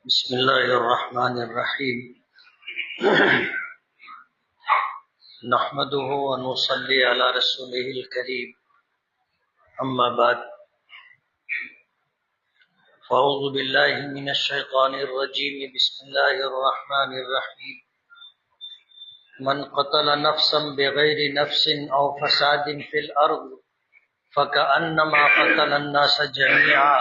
بسم اللہ الرحمن الرحیم نحمده ونصلی علی رسوله الکریم اما بعد فاعوذ باللہ من الشیطان الرجیم بسم اللہ الرحمن الرحیم من قتل نفسا بغیر نفس او فساد فی الارض فکأنما قتل الناس جميعا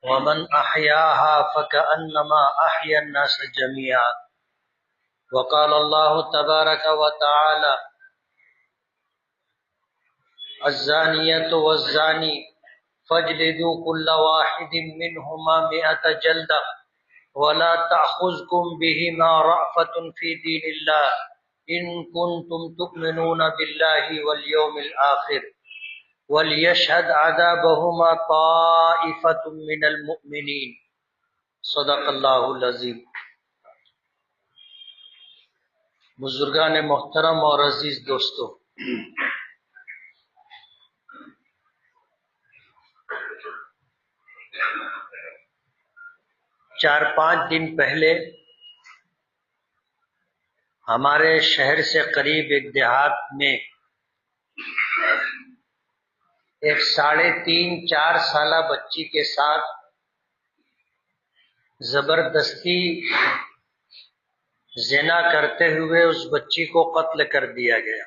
ومن احیاها فکأنما احیا الناس جميعا وقال الله تبارك وتعالى الزانية والزاني فاجلدوا كل واحد منهما 100 جلدة ولا تأخذكم بهما رأفة في دين الله إن كنتم تؤمنون بالله واليوم الآخر وليشهد عذابهما طائفة من المؤمنين صدق اللہ العظیم۔ بزرگان محترم اور عزیز دوستو، چار پانچ دن پہلے ہمارے شہر سے قریب ایک دیہات میں ایک 3.5-4 سالہ بچی کے ساتھ زبردستی زنا کرتے ہوئے اس بچی کو قتل کر دیا گیا۔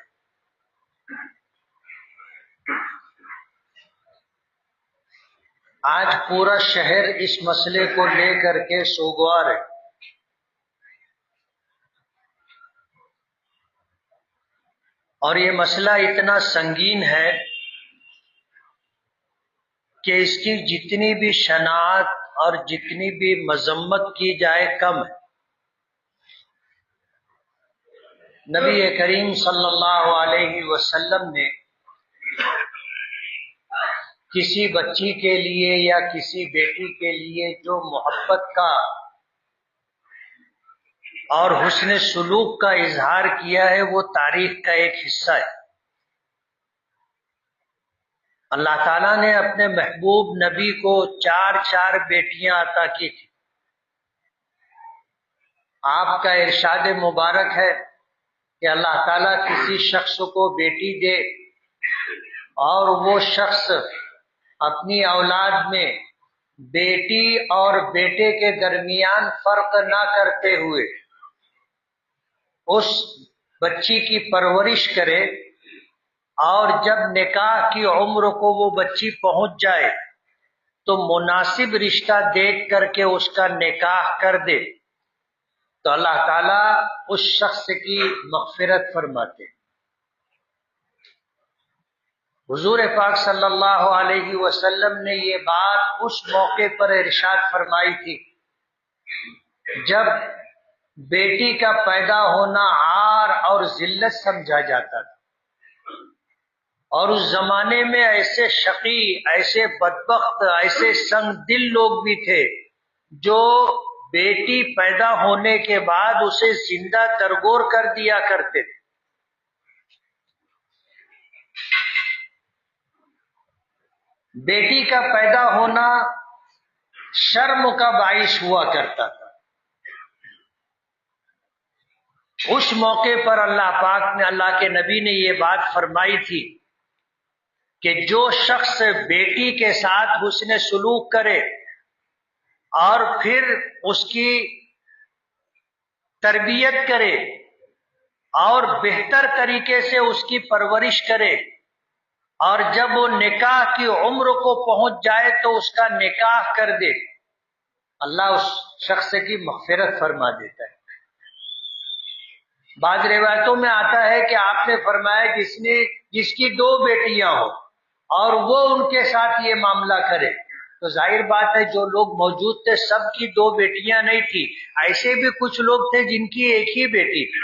آج پورا شہر اس مسئلے کو لے کر کے سوگوار ہے۔ اور یہ مسئلہ اتنا سنگین ہے کہ اس کی جتنی بھی شناخت اور جتنی بھی مذمت کی جائے کم ہے۔ نبی کریم صلی اللہ علیہ وسلم نے کسی بچی کے لیے یا کسی بیٹی کے لیے جو محبت کا اور حسن سلوک کا اظہار کیا ہے وہ تاریخ کا ایک حصہ ہے۔ اللہ تعالیٰ نے اپنے محبوب نبی کو 4 بیٹیاں عطا کی تھی۔ آپ کا ارشاد مبارک ہے کہ اللہ تعالیٰ کسی شخص کو بیٹی دے اور وہ شخص اپنی اولاد میں بیٹی اور بیٹے کے درمیان فرق نہ کرتے ہوئے اس بچی کی پرورش کرے، اور جب نکاح کی عمر کو وہ بچی پہنچ جائے تو مناسب رشتہ دیکھ کر کے اس کا نکاح کر دے تو اللہ تعالیٰ اس شخص کی مغفرت فرماتے۔ حضور پاک صلی اللہ علیہ وسلم نے یہ بات اس موقع پر ارشاد فرمائی تھی جب بیٹی کا پیدا ہونا عار اور ذلت سمجھا جاتا تھا، اور اس زمانے میں ایسے شقی، ایسے بدبخت، ایسے سنگ دل لوگ بھی تھے جو بیٹی پیدا ہونے کے بعد اسے زندہ درگور کر دیا کرتے تھے۔ بیٹی کا پیدا ہونا شرم کا باعث ہوا کرتا تھا۔ اس موقع پر اللہ پاک نے، اللہ کے نبی نے یہ بات فرمائی تھی کہ جو شخص بیٹی کے ساتھ حسن سلوک کرے اور پھر اس کی تربیت کرے اور بہتر طریقے سے اس کی پرورش کرے، اور جب وہ نکاح کی عمر کو پہنچ جائے تو اس کا نکاح کر دے، اللہ اس شخص کی مغفرت فرما دیتا ہے۔ بعض روایتوں میں آتا ہے کہ آپ نے فرمایا جس کی 2 بیٹیاں ہوں اور وہ ان کے ساتھ یہ معاملہ کرے، تو ظاہر بات ہے جو لوگ موجود تھے سب کی 2 بیٹیاں نہیں تھی، ایسے بھی کچھ لوگ تھے جن کی ایک ہی بیٹی تھی۔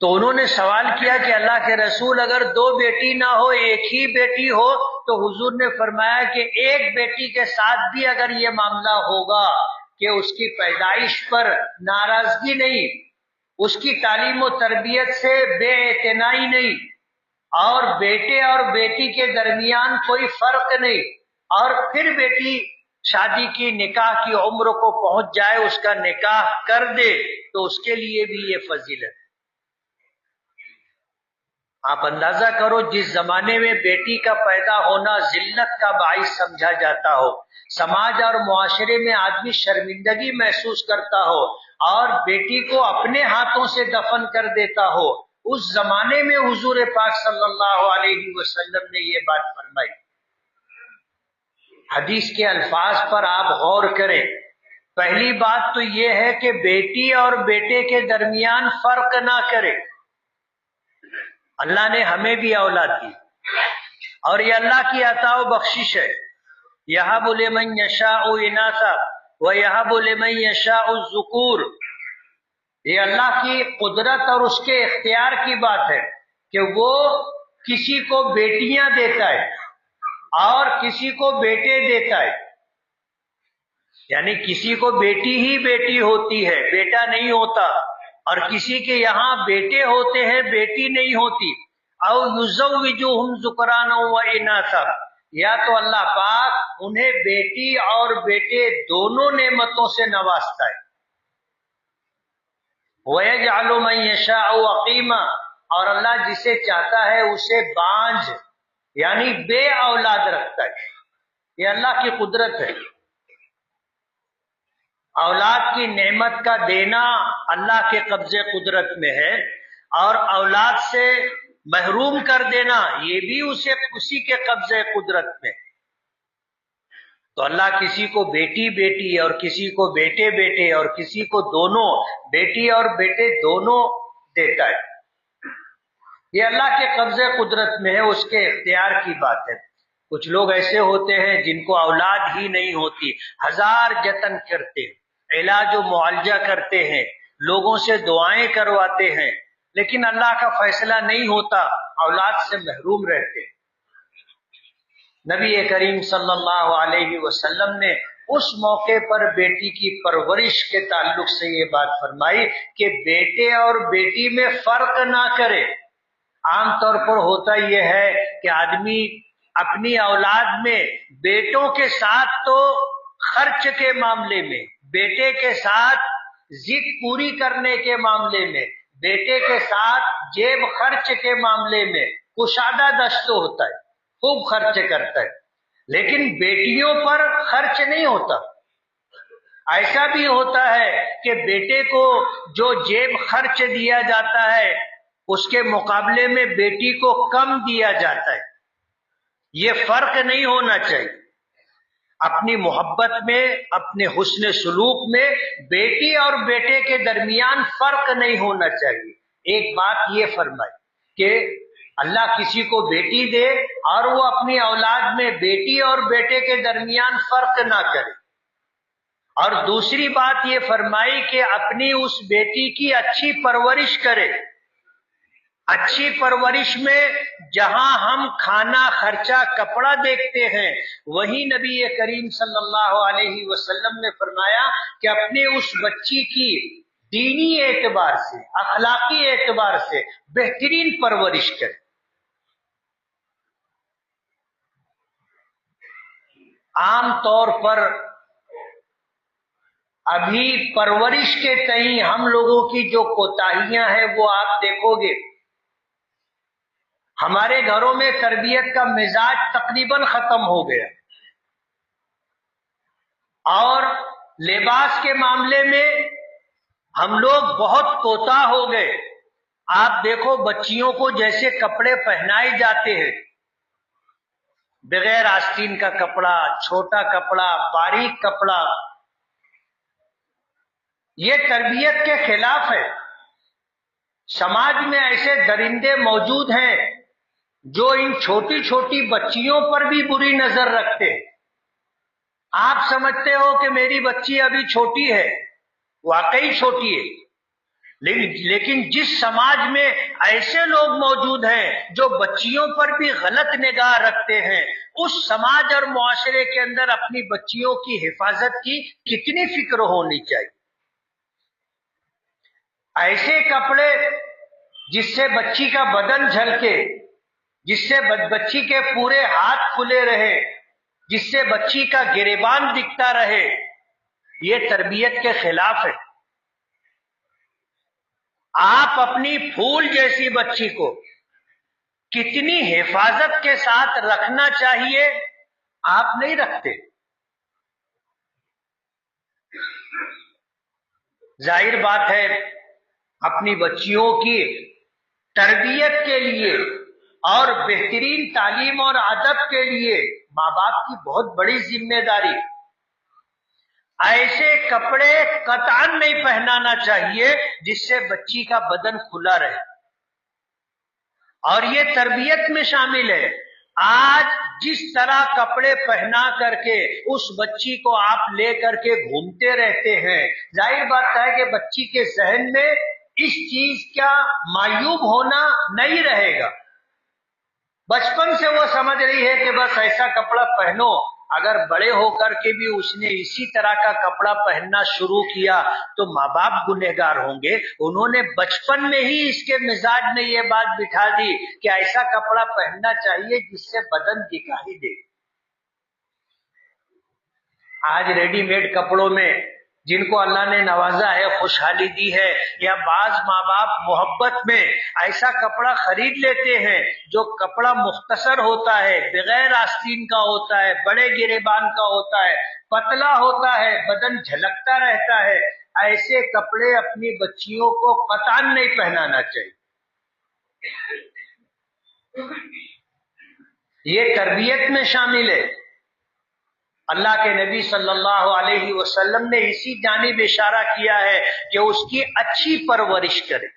تو انہوں نے سوال کیا کہ اللہ کے رسول اگر 2 بیٹی نہ ہو، ایک ہی بیٹی ہو، تو حضور نے فرمایا کہ ایک بیٹی کے ساتھ بھی اگر یہ معاملہ ہوگا کہ اس کی پیدائش پر ناراضگی نہیں، اس کی تعلیم و تربیت سے بے اعتنائی نہیں، اور بیٹے اور بیٹی کے درمیان کوئی فرق نہیں، اور پھر بیٹی شادی کی نکاح کی عمر کو پہنچ جائے اس کا نکاح کر دے تو اس کے لیے بھی یہ فضیلت ہے۔ آپ اندازہ کرو جس زمانے میں بیٹی کا پیدا ہونا ذلت کا باعث سمجھا جاتا ہو، سماج اور معاشرے میں آدمی شرمندگی محسوس کرتا ہو اور بیٹی کو اپنے ہاتھوں سے دفن کر دیتا ہو، اس زمانے میں حضور پاک صلی اللہ علیہ وسلم نے یہ بات فرمائی۔ حدیث کے الفاظ پر آپ غور کریں۔ پہلی بات تو یہ ہے کہ بیٹی اور بیٹے کے درمیان فرق نہ کرے۔ اللہ نے ہمیں بھی اولاد دی اور یہ اللہ کی عطا و بخشش ہے۔ یہب لمن یشاء اناثا ویہب لمن یشاء الذکور، یہ اللہ کی قدرت اور اس کے اختیار کی بات ہے کہ وہ کسی کو بیٹیاں دیتا ہے اور کسی کو بیٹے دیتا ہے، یعنی کسی کو بیٹی ہی بیٹی ہوتی ہے، بیٹا نہیں ہوتا، اور کسی کے یہاں بیٹے ہوتے ہیں بیٹی نہیں ہوتی۔ او یزوجہم ذکرانا و اناثا، یا تو اللہ پاک انہیں بیٹی اور بیٹے دونوں نعمتوں سے نوازتا ہے۔ وَيَجْعَلُ مَن يَشَاءُ عَقِيمًا، اور اللہ جسے چاہتا ہے اسے بانجھ یعنی بے اولاد رکھتا ہے۔ یہ اللہ کی قدرت ہے۔ اولاد کی نعمت کا دینا اللہ کے قبضے قدرت میں ہے، اور اولاد سے محروم کر دینا یہ بھی اسی کے قبضے قدرت میں ہے۔ تو اللہ کسی کو بیٹی بیٹی اور کسی کو بیٹے بیٹے اور کسی کو دونوں بیٹی اور بیٹے دونوں دیتا ہے۔ یہ اللہ کے قبضے قدرت میں ہے، اس کے اختیار کی بات ہے۔ کچھ لوگ ایسے ہوتے ہیں جن کو اولاد ہی نہیں ہوتی، ہزار جتن کرتے ہیں، علاج و معالجہ کرتے ہیں، لوگوں سے دعائیں کرواتے ہیں، لیکن اللہ کا فیصلہ نہیں ہوتا، اولاد سے محروم رہتے ہیں۔ نبی کریم صلی اللہ علیہ وسلم نے اس موقع پر بیٹی کی پرورش کے تعلق سے یہ بات فرمائی کہ بیٹے اور بیٹی میں فرق نہ کرے۔ عام طور پر ہوتا یہ ہے کہ آدمی اپنی اولاد میں بیٹوں کے ساتھ تو خرچ کے معاملے میں، بیٹے کے ساتھ ضد پوری کرنے کے معاملے میں، بیٹے کے ساتھ جیب خرچ کے معاملے میں کشادہ دست ہوتا ہے، خوب خرچ کرتا ہے، لیکن بیٹیوں پر خرچ نہیں ہوتا۔ ایسا بھی ہوتا ہے کہ بیٹے کو جو جیب خرچ دیا جاتا ہے اس کے مقابلے میں بیٹی کو کم دیا جاتا ہے۔ یہ فرق نہیں ہونا چاہیے۔ اپنی محبت میں، اپنے حسن سلوک میں بیٹی اور بیٹے کے درمیان فرق نہیں ہونا چاہیے۔ ایک بات یہ فرمائی کہ اللہ کسی کو بیٹی دے اور وہ اپنی اولاد میں بیٹی اور بیٹے کے درمیان فرق نہ کرے، اور دوسری بات یہ فرمائی کہ اپنی اس بیٹی کی اچھی پرورش کرے۔ اچھی پرورش میں جہاں ہم کھانا، خرچہ، کپڑا دیکھتے ہیں، وہی نبی کریم صلی اللہ علیہ وسلم نے فرمایا کہ اپنے اس بچی کی دینی اعتبار سے، اخلاقی اعتبار سے بہترین پرورش کرے۔ عام طور پر ابھی پرورش کے تئیں ہم لوگوں کی جو کوتاہیاں ہیں وہ آپ دیکھو گے۔ ہمارے گھروں میں تربیت کا مزاج تقریباً ختم ہو گیا، اور لباس کے معاملے میں ہم لوگ بہت کوتاہ ہو گئے۔ آپ دیکھو بچیوں کو جیسے کپڑے پہنائے جاتے ہیں، بغیر آستین کا کپڑا، چھوٹا کپڑا، باریک کپڑا، یہ تربیت کے خلاف ہے۔ سماج میں ایسے درندے موجود ہیں جو ان چھوٹی چھوٹی بچیوں پر بھی بری نظر رکھتے ہیں۔ آپ سمجھتے ہو کہ میری بچی ابھی چھوٹی ہے، واقعی چھوٹی ہے، لیکن جس سماج میں ایسے لوگ موجود ہیں جو بچیوں پر بھی غلط نگاہ رکھتے ہیں، اس سماج اور معاشرے کے اندر اپنی بچیوں کی حفاظت کی کتنی فکر ہونی چاہیے۔ ایسے کپڑے جس سے بچی کا بدن جھلکے، جس سے بچی کے پورے ہاتھ کھلے رہے، جس سے بچی کا گریبان دکھتا رہے، یہ تربیت کے خلاف ہے۔ آپ اپنی پھول جیسی بچی کو کتنی حفاظت کے ساتھ رکھنا چاہیے، آپ نہیں رکھتے۔ ظاہر بات ہے اپنی بچیوں کی تربیت کے لیے اور بہترین تعلیم اور ادب کے لیے ماں باپ کی بہت بڑی ذمہ داری۔ ایسے کپڑے قطعاً نہیں پہنانا چاہیے جس سے بچی کا بدن کھلا رہے، اور یہ تربیت میں شامل ہے۔ آج جس طرح کپڑے پہنا کر کے اس بچی کو آپ لے کر کے گھومتے رہتے ہیں، ظاہر بات ہے کہ بچی کے ذہن میں اس چیز کا معیوب ہونا نہیں رہے گا۔ بچپن سے وہ سمجھ رہی ہے کہ بس ایسا کپڑا پہنو، اگر بڑے ہو کر کے بھی اس نے اسی طرح کا کپڑا پہننا شروع کیا تو ماں باپ گنہگار ہوں گے۔ انہوں نے بچپن میں ہی اس کے مزاج میں یہ بات بٹھا دی کہ ایسا کپڑا پہننا چاہیے جس سے بدن دکھائی دے۔ آج ریڈی میڈ کپڑوں میں جن کو اللہ نے نوازا ہے، خوشحالی دی ہے، یا بعض ماں باپ محبت میں ایسا کپڑا خرید لیتے ہیں جو کپڑا مختصر ہوتا ہے، بغیر آستین کا ہوتا ہے، بڑے گریبان کا ہوتا ہے، پتلا ہوتا ہے، بدن جھلکتا رہتا ہے۔ ایسے کپڑے اپنی بچیوں کو قطعاً نہیں پہنانا چاہیے۔ یہ تربیت میں شامل ہے۔ اللہ کے نبی صلی اللہ علیہ وسلم نے اسی جانب اشارہ کیا ہے کہ اس کی اچھی پرورش کرے،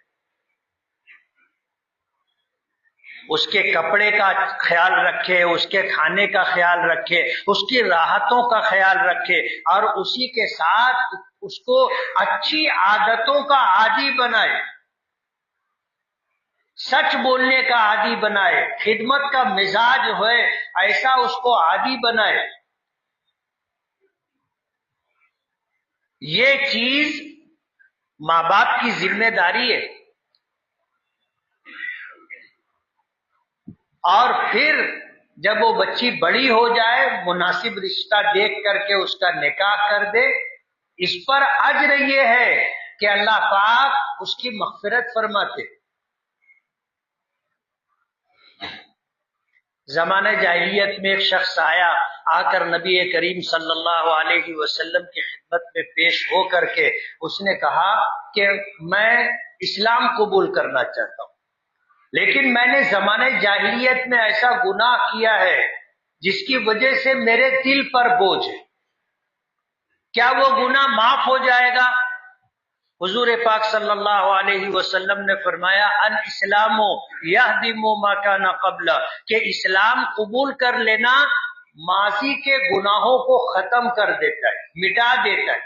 اس کے کپڑے کا خیال رکھے، اس کے کھانے کا خیال رکھے، اس کی راحتوں کا خیال رکھے، اور اسی کے ساتھ اس کو اچھی عادتوں کا عادی بنائے، سچ بولنے کا عادی بنائے، خدمت کا مزاج ہوئے ایسا اس کو عادی بنائے۔ یہ چیز ماں باپ کی ذمہ داری ہے۔ اور پھر جب وہ بچی بڑی ہو جائے، مناسب رشتہ دیکھ کر کے اس کا نکاح کر دے۔ اس پر اجر یہ ہے کہ اللہ پاک اس کی مغفرت فرماتے۔ زمانہ جاہلیت میں ایک شخص آ کر نبی کریم صلی اللہ علیہ وسلم کی خدمت میں پیش ہو کر کے اس نے کہا کہ میں اسلام قبول کرنا چاہتا ہوں، لیکن میں نے زمانہ جاہلیت میں ایسا گناہ کیا ہے جس کی وجہ سے میرے دل پر بوجھ ہے، کیا وہ گناہ معاف ہو جائے گا؟ حضور پاک صلی اللہ علیہ وسلم نے فرمایا الاسلام یہدم ما کان قبلہ، کہ اسلام قبول کر لینا ماضی کے گناہوں کو ختم کر دیتا ہے، مٹا دیتا ہے۔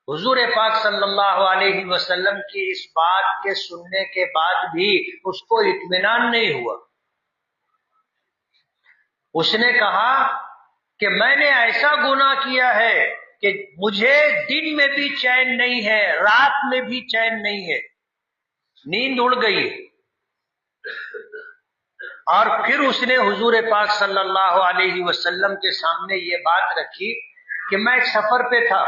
حضور پاک صلی اللہ علیہ وسلم کی اس بات کے سننے کے بعد بھی اس کو اطمینان نہیں ہوا۔ اس نے کہا کہ میں نے ایسا گناہ کیا ہے کہ مجھے دن میں بھی چین نہیں ہے، رات میں بھی چین نہیں ہے، نیند اڑ گئی۔ اور پھر اس نے حضور پاک صلی اللہ علیہ وسلم کے سامنے یہ بات رکھی کہ میں ایک سفر پہ تھا،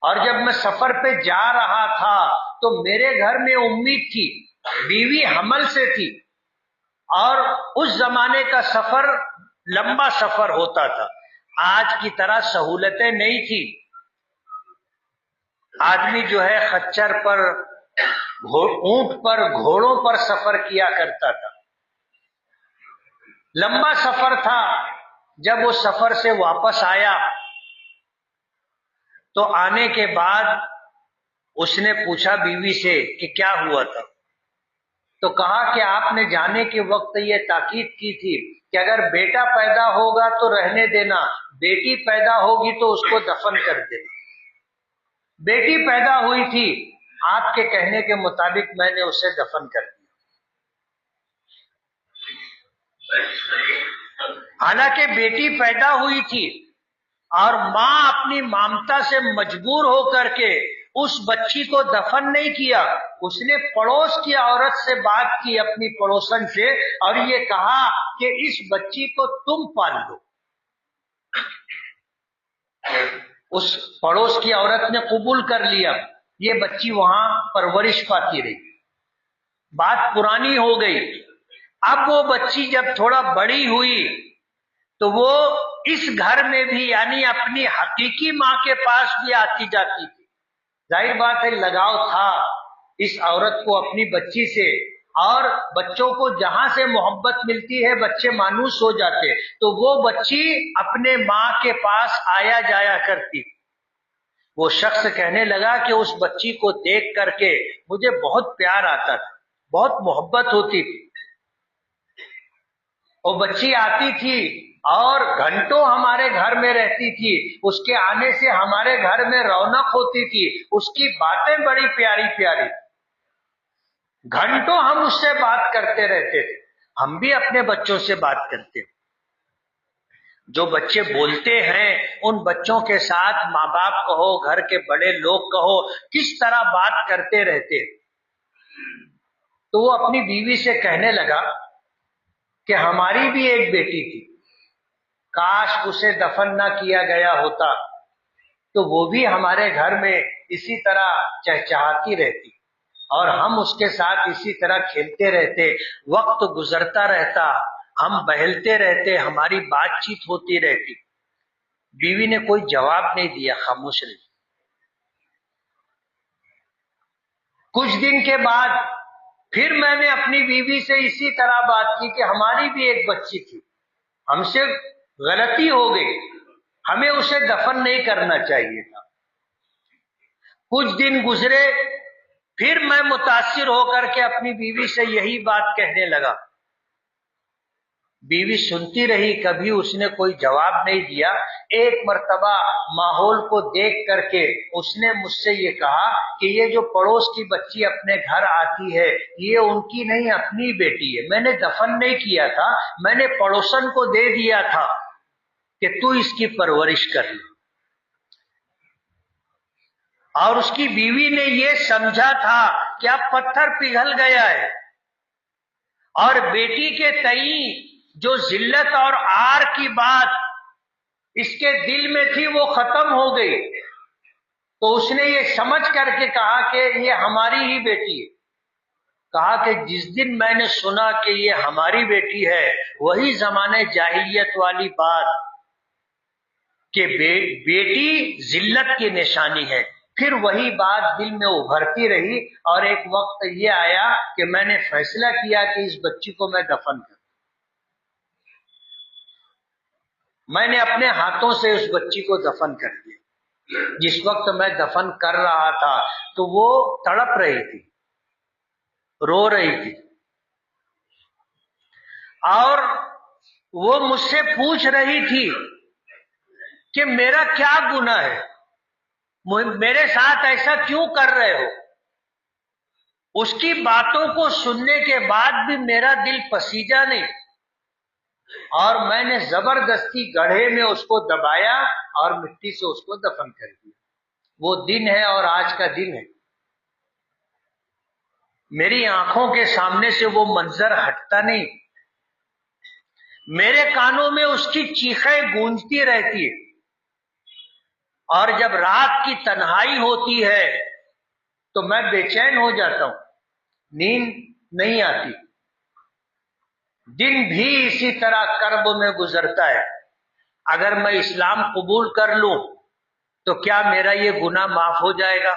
اور جب میں سفر پہ جا رہا تھا تو میرے گھر میں امید تھی، بیوی حمل سے تھی، اور اس زمانے کا سفر لمبا سفر ہوتا تھا، آج کی طرح سہولتیں نہیں تھی۔ آدمی جو ہے خچر پر، اونٹ پر، گھوڑوں پر سفر کیا کرتا تھا، لمبا سفر تھا۔ جب وہ سفر سے واپس آیا تو آنے کے بعد اس نے پوچھا بیوی سے کہ کیا ہوا تھا، تو کہا کہ آپ نے جانے کے وقت یہ تاکید کی تھی کہ اگر بیٹا پیدا ہوگا تو رہنے دینا، بیٹی پیدا ہوگی تو اس کو دفن کر دینا۔ بیٹی پیدا ہوئی تھی، آپ کے کہنے کے مطابق میں نے اسے دفن کر دیا۔ حالانکہ بیٹی پیدا ہوئی تھی اور ماں اپنی مامتا سے مجبور ہو کر کے اس بچی کو دفن نہیں کیا، اس نے پڑوس کی عورت سے بات کی، اپنی پڑوسن سے، اور یہ کہا کہ اس بچی کو تم پال دو۔ اس پڑوس کی عورت نے قبول کر لیا، یہ بچی وہاں پرورش پاتی رہی۔ بات پرانی ہو گئی، اب وہ بچی جب تھوڑا بڑی ہوئی تو وہ اس گھر میں بھی یعنی اپنی حقیقی ماں کے پاس بھی آتی جاتی تھی۔ ظاہر بات ہے لگاؤ تھا اس عورت کو اپنی بچی سے، اور بچوں کو جہاں سے محبت ملتی ہے بچے مانوس ہو جاتے، تو وہ بچی اپنے ماں کے پاس آیا جایا کرتی۔ وہ شخص کہنے لگا کہ اس بچی کو دیکھ کر کے مجھے بہت پیار آتا تھا، بہت محبت ہوتی تھی۔ وہ بچی آتی تھی اور گھنٹوں ہمارے گھر میں رہتی تھی، اس کے آنے سے ہمارے گھر میں رونق ہوتی تھی، اس کی باتیں بڑی پیاری پیاری، گھنٹوں ہم اس سے بات کرتے رہتے تھے۔ ہم بھی اپنے بچوں سے بات کرتے ہیں، جو بچے بولتے ہیں ان بچوں کے ساتھ ماں باپ کہو، گھر کے بڑے لوگ کہو، کس طرح بات کرتے رہتے۔ تو وہ اپنی بیوی سے کہنے لگا کہ ہماری بھی ایک بیٹی تھی، کاش اسے دفن نہ کیا گیا ہوتا تو وہ بھی ہمارے گھر میں اسی طرح چہچہاتی رہتی، اور ہم اس کے ساتھ اسی طرح کھیلتے رہتے، وقت گزرتا رہتا، ہم بہلتے رہتے، ہماری بات چیت ہوتی رہتی۔ بیوی نے کوئی جواب نہیں دیا، خاموش رہی۔ کچھ دن کے بعد پھر میں نے اپنی بیوی سے اسی طرح بات کی کہ ہماری بھی ایک بچی تھی، ہم سے غلطی ہو گئی، ہمیں اسے دفن نہیں کرنا چاہیے تھا۔ کچھ دن گزرے، پھر میں متاثر ہو کر کے اپنی بیوی سے یہی بات کہنے لگا۔ بیوی سنتی رہی، کبھی اس نے کوئی جواب نہیں دیا۔ ایک مرتبہ ماحول کو دیکھ کر کے اس نے مجھ سے یہ کہا کہ یہ جو پڑوس کی بچی اپنے گھر آتی ہے یہ ان کی نہیں، اپنی بیٹی ہے، میں نے دفن نہیں کیا تھا، میں نے پڑوسن کو دے دیا تھا کہ تو اس کی پرورش کر لے۔ اور اس کی بیوی نے یہ سمجھا تھا کہ اب پتھر پگھل گیا ہے، اور بیٹی کے تئیں جو ذلت اور عار کی بات اس کے دل میں تھی وہ ختم ہو گئی۔ تو اس نے یہ سمجھ کر کے کہا کہ یہ ہماری ہی بیٹی ہے۔ کہا کہ جس دن میں نے سنا کہ یہ ہماری بیٹی ہے، وہی زمانے جاہلیت والی بات کہ بیٹی ذلت کی نشانی ہے، پھر وہی بات دل میں ابھرتی رہی، اور ایک وقت یہ آیا کہ میں نے فیصلہ کیا کہ اس بچی کو میں دفن کروں۔ میں نے اپنے ہاتھوں سے اس بچی کو دفن کر دیا۔ جس وقت میں دفن کر رہا تھا تو وہ تڑپ رہی تھی، رو رہی تھی، اور وہ مجھ سے پوچھ رہی تھی کہ میرا کیا گناہ ہے، میرے ساتھ ایسا کیوں کر رہے ہو۔ اس کی باتوں کو سننے کے بعد بھی میرا دل پسیجا نہیں، اور میں نے زبردستی گڑھے میں اس کو دبایا اور مٹی سے اس کو دفن کر دیا۔ وہ دن ہے اور آج کا دن ہے، میری آنکھوں کے سامنے سے وہ منظر ہٹتا نہیں، میرے کانوں میں اس کی چیخیں گونجتی رہتی ہے، اور جب رات کی تنہائی ہوتی ہے تو میں بے چین ہو جاتا ہوں، نیند نہیں آتی، دن بھی اسی طرح کرب میں گزرتا ہے۔ اگر میں اسلام قبول کر لوں تو کیا میرا یہ گناہ معاف ہو جائے گا؟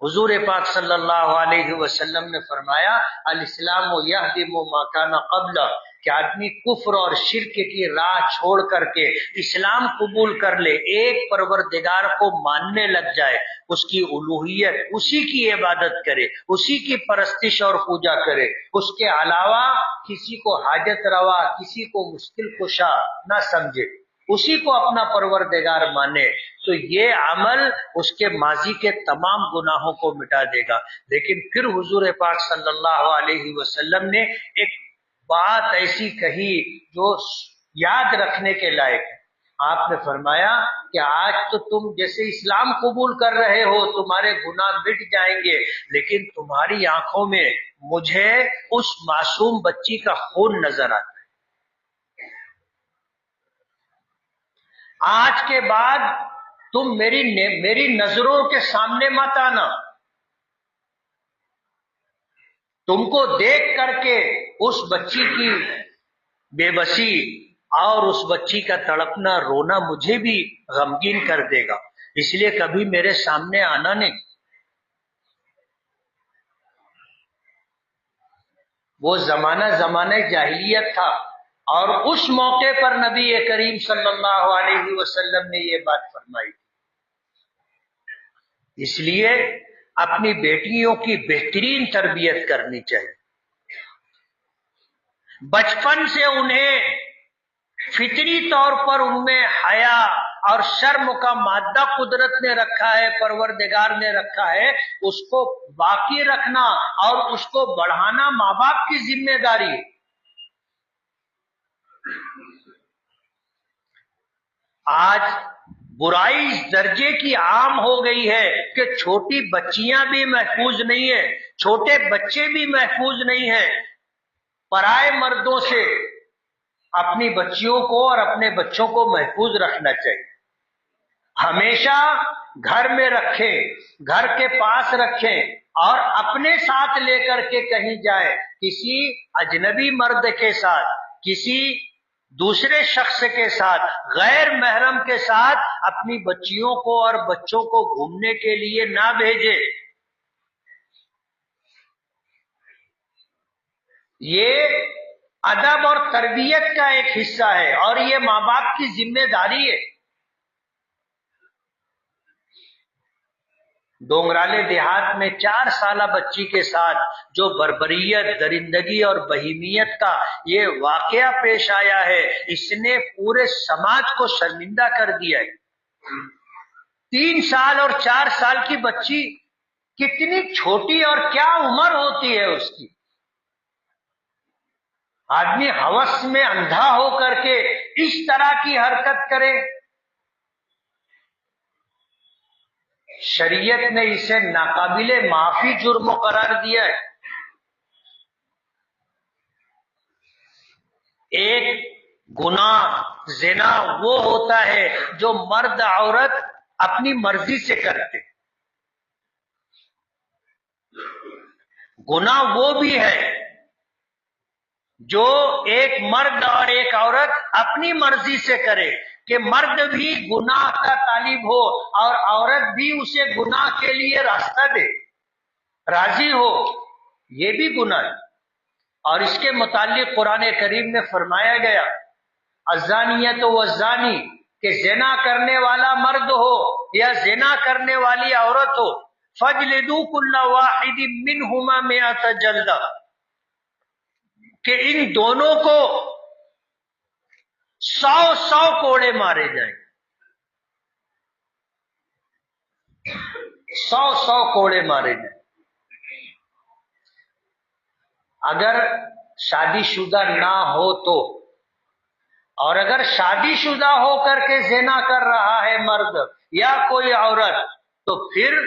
حضور پاک صلی اللہ علیہ وسلم نے فرمایا الاسلام یہدم ما کان قبل، کہ آدمی کفر اور شرک کی راہ چھوڑ کر کے اسلام قبول کر لے، ایک پروردگار کو ماننے لگ جائے، اس کی الوہیت، اسی کی عبادت کرے، اسی کی پرستش اور پوجا کرے، اس کے علاوہ کسی کو حاجت روا، کسی کو مشکل کشا نہ سمجھے، اسی کو اپنا پروردگار مانے، تو یہ عمل اس کے ماضی کے تمام گناہوں کو مٹا دے گا۔ لیکن پھر حضور پاک صلی اللہ علیہ وسلم نے ایک بات ایسی کہی جو یاد رکھنے کے لائق ہے۔ آپ نے فرمایا کہ آج تو تم جیسے اسلام قبول کر رہے ہو تمہارے گناہ مٹ جائیں گے، لیکن تمہاری آنکھوں میں مجھے اس معصوم بچی کا خون نظر آتا ہے۔ آج کے بعد تم میری نظروں کے سامنے مت آنا، تم کو دیکھ کر کے اس بچی کی بے بسی اور اس بچی کا تڑپنا رونا مجھے بھی غمگین کر دے گا، اس لیے کبھی میرے سامنے آنا نہیں۔ وہ زمانہ جاہلیت تھا، اور اس موقع پر نبی کریم صلی اللہ علیہ وسلم نے یہ بات فرمائی۔ اس لیے اپنی بیٹیوں کی بہترین تربیت کرنی چاہیے، بچپن سے انہیں فطری طور پر ان میں حیا اور شرم کا مادہ قدرت نے رکھا ہے، پروردگار نے رکھا ہے، اس کو باقی رکھنا اور اس کو بڑھانا ماں باپ کی ذمہ داری ہے۔ آج برائی اس درجے کی عام ہو گئی ہے کہ چھوٹی بچیاں بھی محفوظ نہیں ہیں، چھوٹے بچے بھی محفوظ نہیں ہیں۔ پرائے مردوں سے اپنی بچیوں کو اور اپنے بچوں کو محفوظ رکھنا چاہیے، ہمیشہ گھر میں رکھیں، گھر کے پاس رکھیں، اور اپنے ساتھ لے کر کے کہیں جائے، کسی اجنبی مرد کے ساتھ، کسی دوسرے شخص کے ساتھ، غیر محرم کے ساتھ اپنی بچیوں کو اور بچوں کو گھومنے کے لیے نہ بھیجے۔ یہ ادب اور تربیت کا ایک حصہ ہے، اور یہ ماں باپ کی ذمہ داری ہے۔ ڈونگرالے دیہات میں 4 سالہ بچی کے ساتھ جو بربریت، درندگی اور بہیمیت کا یہ واقعہ پیش آیا ہے، اس نے پورے سماج کو شرمندہ کر دیا ہے۔ 3 سال اور 4 سال کی بچی کتنی چھوٹی اور کیا عمر ہوتی ہے اس کی؟ آدمی ہوس میں اندھا ہو کر کے اس طرح کی حرکت کرے؟ شریعت نے اسے ناقابل معافی جرم قرار دیا ہے۔ ایک گناہ زنا وہ ہوتا ہے جو مرد عورت اپنی مرضی سے کرتے، گناہ وہ بھی ہے جو ایک مرد اور ایک عورت اپنی مرضی سے کرے، کہ مرد بھی گناہ کا طالب ہو اور عورت بھی اسے گناہ کے لیے راستہ دے، راضی ہو، یہ بھی گناہ ہے۔ اور اس کے متعلق قرآن کریم میں فرمایا گیا، الزانیۃ والزانی، کہ زنا کرنے والا مرد ہو یا زنا کرنے والی عورت ہو، فَاجْلِدُوا كُلَّ وَاحِدٍ مِّنْهُمَا مِائَةَ جلدہ، کہ ان دونوں کو 100 کوڑے مارے جائیں، 100 کوڑے مارے جائیں۔ اگر شادی شدہ نہ ہو تو، اور اگر شادی شدہ ہو کر کے زنا کر رہا ہے مرد یا کوئی عورت، تو پھر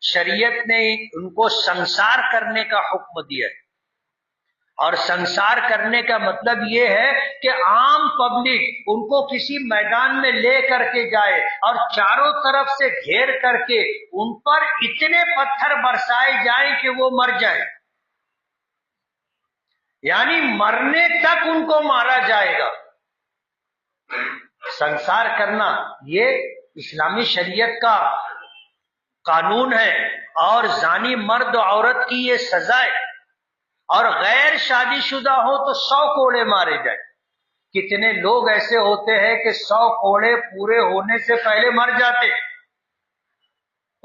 شریعت نے ان کو سنسار کرنے کا حکم دیا ہے۔ اور سنسار کرنے کا مطلب یہ ہے کہ عام پبلک ان کو کسی میدان میں لے کر کے جائے اور چاروں طرف سے گھیر کر کے ان پر اتنے پتھر برسائے جائیں کہ وہ مر جائیں، یعنی مرنے تک ان کو مارا جائے گا۔ سنسار کرنا یہ اسلامی شریعت کا قانون ہے، اور زانی مرد و عورت کی یہ سزا ہے۔ اور غیر شادی شدہ ہو تو 100 کوڑے مارے جائیں۔ کتنے لوگ ایسے ہوتے ہیں کہ 100 کوڑے پورے ہونے سے پہلے مر جاتے۔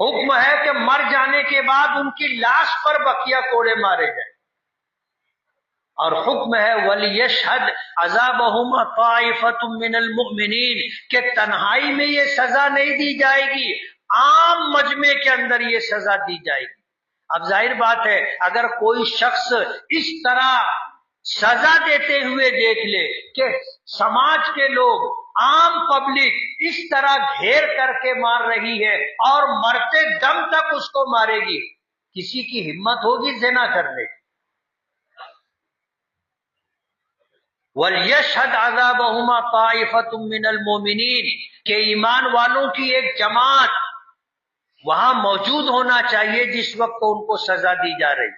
حکم ہے کہ مر جانے کے بعد ان کی لاش پر بقیہ کوڑے مارے جائیں، اور حکم ہے وَلِيَشْهَدْ عَذَابَهُمَا طَائِفَةٌ مِّنَ الْمُؤْمِنِينَ، کہ تنہائی میں یہ سزا نہیں دی جائے گی، عام مجمع کے اندر یہ سزا دی جائے گی۔ اب ظاہر بات ہے، اگر کوئی شخص اس طرح سزا دیتے ہوئے دیکھ لے کہ سماج کے لوگ عام پبلک اس طرح گھیر کر کے مار رہی ہے اور مرتے دم تک اس کو مارے گی، کسی کی ہمت ہوگی زنا کرنے کی؟ وَلْيَشْهَدْ عَذَابَهُمَا طَائِفَةٌ مِّنَ الْمُؤْمِنِينَ کہ ایمان والوں کی ایک جماعت وہاں موجود ہونا چاہیے جس وقت ان کو سزا دی جا رہی۔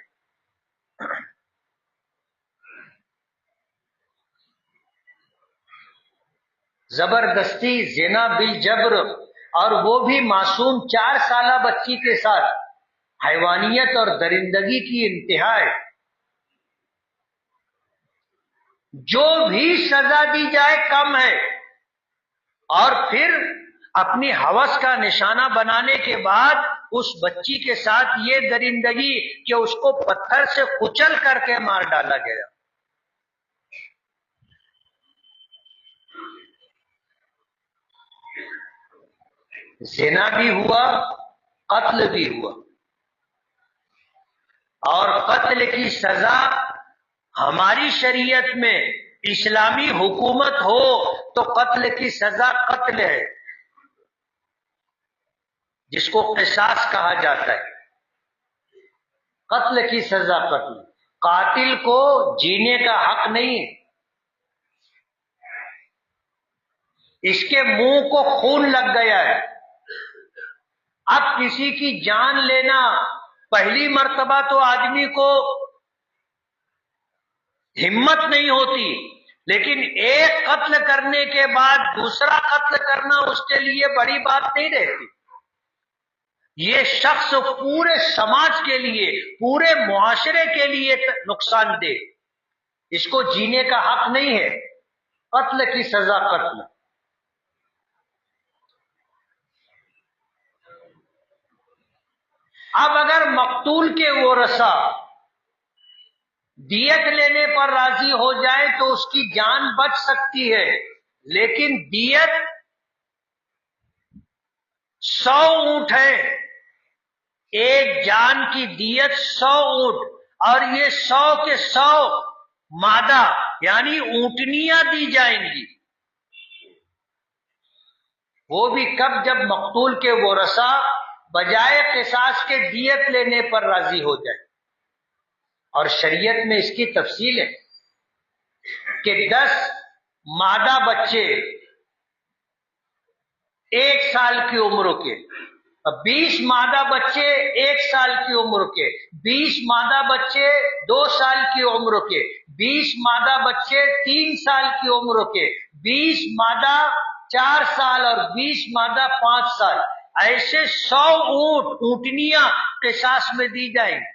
زبردستی زنا بالجبر، اور وہ بھی معصوم 4 سالہ بچی کے ساتھ، حیوانیت اور درندگی کی انتہا ہے۔ جو بھی سزا دی جائے کم ہے، اور پھر اپنی ہوس کا نشانہ بنانے کے بعد اس بچی کے ساتھ یہ درندگی کہ اس کو پتھر سے کچل کر کے مار ڈالا گیا۔ زنا بھی ہوا، قتل بھی ہوا، اور قتل کی سزا ہماری شریعت میں اسلامی حکومت ہو تو قتل کی سزا قتل ہے، جس کو قصاص کہا جاتا ہے۔ قتل کی سزا قتل، قاتل کو جینے کا حق نہیں ہے۔ اس کے منہ کو خون لگ گیا ہے، اب کسی کی جان لینا، پہلی مرتبہ تو آدمی کو ہمت نہیں ہوتی، لیکن ایک قتل کرنے کے بعد دوسرا قتل کرنا اس کے لیے بڑی بات نہیں رہتی۔ یہ شخص پورے سماج کے لیے، پورے معاشرے کے لیے نقصان دہ، اس کو جینے کا حق نہیں ہے۔ قتل کی سزا قتل۔ اب اگر مقتول کے ورثاء دیت لینے پر راضی ہو جائے تو اس کی جان بچ سکتی ہے، لیکن دیت 100 اونٹ ہے، ایک جان کی دیت 100 اونٹ، اور یہ 100 کے 100 مادہ یعنی اونٹنیاں دی جائیں گی۔ وہ بھی کب؟ جب مقتول کے ورثاء بجائے قصاص کے دیت لینے پر راضی ہو جائے۔ اور شریعت میں اس کی تفصیل ہے کہ 10 مادہ بچے 1 سال کی عمر کے، 20 مادہ بچے 1 سال کی عمر کے، 20 مادہ بچے 2 سال کی عمر کے، 20 مادہ بچے 3 سال کی عمر کے، 20 مادہ 4 سال اور 20 مادہ 5 سال، ایسے 100 اونٹنیاں قصاص میں دی جائیں گی۔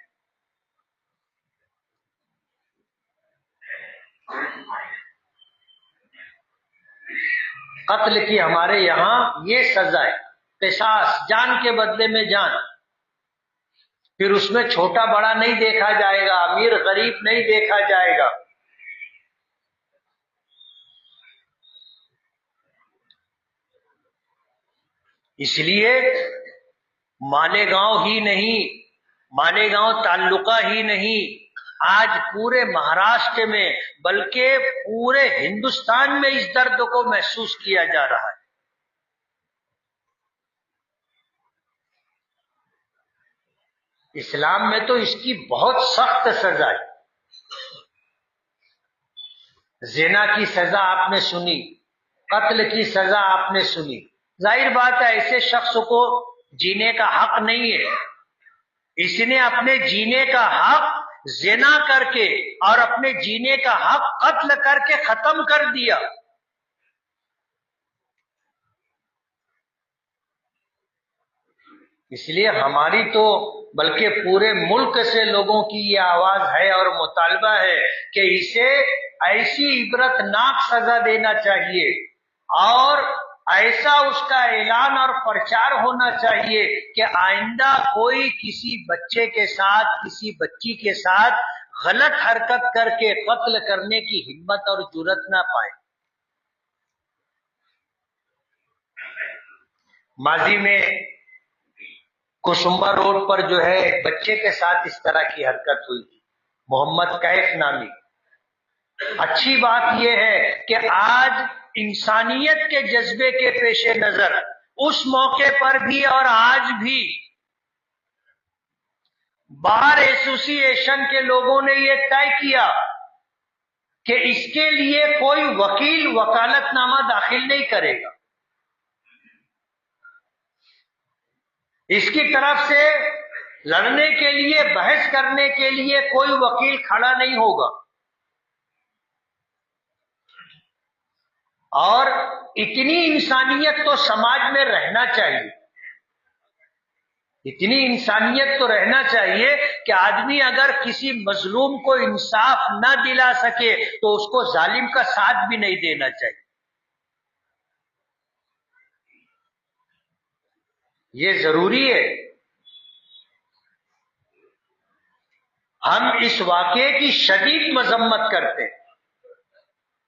قتل کی ہمارے یہاں یہ سزا ہے، قصاص، جان کے بدلے میں جان۔ پھر اس میں چھوٹا بڑا نہیں دیکھا جائے گا، امیر غریب نہیں دیکھا جائے گا۔ اس لیے مالیگاؤں ہی نہیں، مالیگاؤں تعلقہ ہی نہیں، آج پورے مہاراشٹر میں بلکہ پورے ہندوستان میں اس درد کو محسوس کیا جا رہا ہے۔ اسلام میں تو اس کی بہت سخت سزا ہے۔ زنا کی سزا آپ نے سنی، قتل کی سزا آپ نے سنی، ظاہر بات ہے ایسے شخص کو جینے کا حق نہیں ہے۔ اس نے اپنے جینے کا حق زنا کر کے اور اپنے جینے کا حق قتل کر کے ختم کر دیا۔ اس لیے ہماری تو بلکہ پورے ملک سے لوگوں کی یہ آواز ہے اور مطالبہ ہے کہ اسے ایسی عبرتناک سزا دینا چاہیے، اور ایسا اس کا اعلان اور پرچار ہونا چاہیے کہ آئندہ کوئی کسی بچے کے ساتھ، کسی بچی کے ساتھ غلط حرکت کر کے قتل کرنے کی ہمت اور جرأت نہ پائے۔ ماضی میں کسمبا روڈ پر جو ہے ایک بچے کے ساتھ اس طرح کی حرکت ہوئی تھی، محمد کیف نامی۔ اچھی بات یہ ہے کہ آج انسانیت کے جذبے کے پیش نظر اس موقع پر بھی اور آج بھی بار ایسوسی ایشن کے لوگوں نے یہ طے کیا کہ اس کے لیے کوئی وکیل وکالت نامہ داخل نہیں کرے گا. اس کی طرف سے لڑنے کے لیے بحث کرنے کے لیے کوئی وکیل کھڑا نہیں ہوگا. اور اتنی انسانیت تو سماج میں رہنا چاہیے، اتنی انسانیت تو رہنا چاہیے کہ آدمی اگر کسی مظلوم کو انصاف نہ دلا سکے تو اس کو ظالم کا ساتھ بھی نہیں دینا چاہیے. یہ ضروری ہے. ہم اس واقعے کی شدید مذمت کرتے ہیں